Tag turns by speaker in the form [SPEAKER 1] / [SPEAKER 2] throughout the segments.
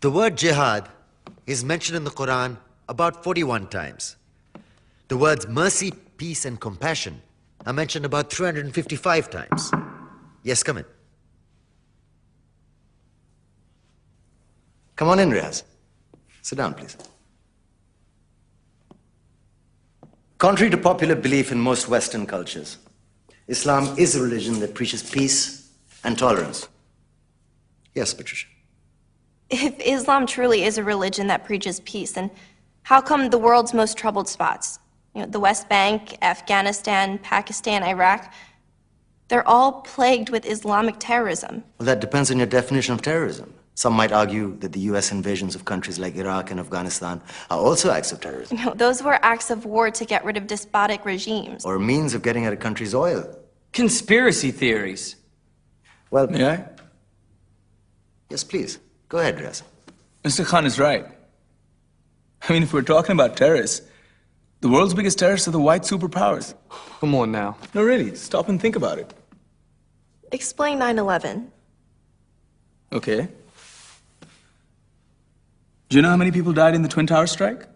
[SPEAKER 1] The word jihad is mentioned in the Quran about 41 times. The words mercy, peace, and compassion are mentioned about 355 times. Yes, come in.
[SPEAKER 2] Come on in, Riaz. Sit down, please. Contrary to popular belief in most Western cultures, Islam is a religion that preaches peace and tolerance. Yes, Patricia.
[SPEAKER 3] If Islam truly is a religion that preaches peace, then how come the world's most troubled spots, the West Bank, Afghanistan, Pakistan, Iraq, they're all plagued with Islamic terrorism?
[SPEAKER 2] Well, that depends on your definition of terrorism. Some might argue that the U.S. invasions of countries like Iraq and Afghanistan are also acts of terrorism.
[SPEAKER 3] No, those were acts of war to get rid of despotic regimes.
[SPEAKER 2] Or a means of getting at a country's oil.
[SPEAKER 4] Conspiracy theories.
[SPEAKER 2] Well,
[SPEAKER 5] May I?
[SPEAKER 2] Yes, please. Go ahead, Riaz.
[SPEAKER 5] Mr. Khan is right. I mean, if we're talking about terrorists, the world's biggest terrorists are the white superpowers.
[SPEAKER 4] Come on now.
[SPEAKER 5] No, really, stop and think about it.
[SPEAKER 3] Explain 9/11.
[SPEAKER 5] Okay. Do you know how many people died in the Twin Towers strike?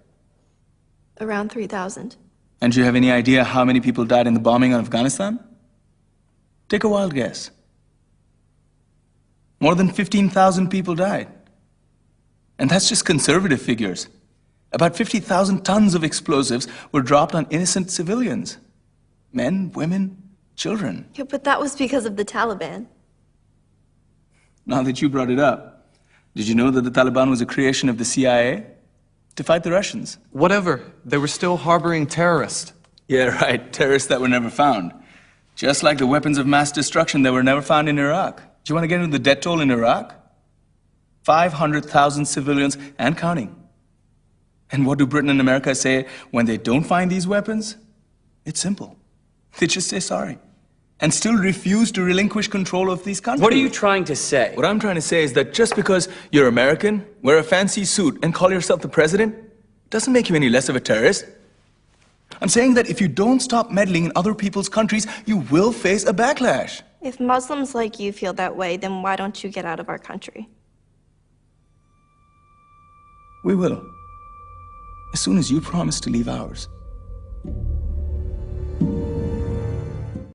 [SPEAKER 3] Around 3,000.
[SPEAKER 5] And do you have any idea how many people died in the bombing of Afghanistan? Take a wild guess. More than 15,000 people died. And that's just conservative figures. About 50,000 tons of explosives were dropped on innocent civilians. Men, women, children.
[SPEAKER 3] Yeah, but that was because of the Taliban.
[SPEAKER 5] Now that you brought it up, did you know that the Taliban was a creation of the CIA to fight the Russians?
[SPEAKER 4] Whatever. They were still harboring terrorists.
[SPEAKER 5] Yeah, right. Terrorists that were never found. Just like the weapons of mass destruction that were never found in Iraq. Do you want to get into the death toll in Iraq? 500,000 civilians and counting. And what do Britain and America say when they don't find these weapons? It's simple. They just say sorry. And still refuse to relinquish control of these countries.
[SPEAKER 4] What are you trying to say?
[SPEAKER 5] What I'm trying to say is that just because you're American, wear a fancy suit, and call yourself the president, doesn't make you any less of a terrorist. I'm saying that if you don't stop meddling in other people's countries, you will face a backlash.
[SPEAKER 3] If Muslims like you feel that way, then why don't you get out of our country?
[SPEAKER 5] We will. As soon as you promise to leave ours.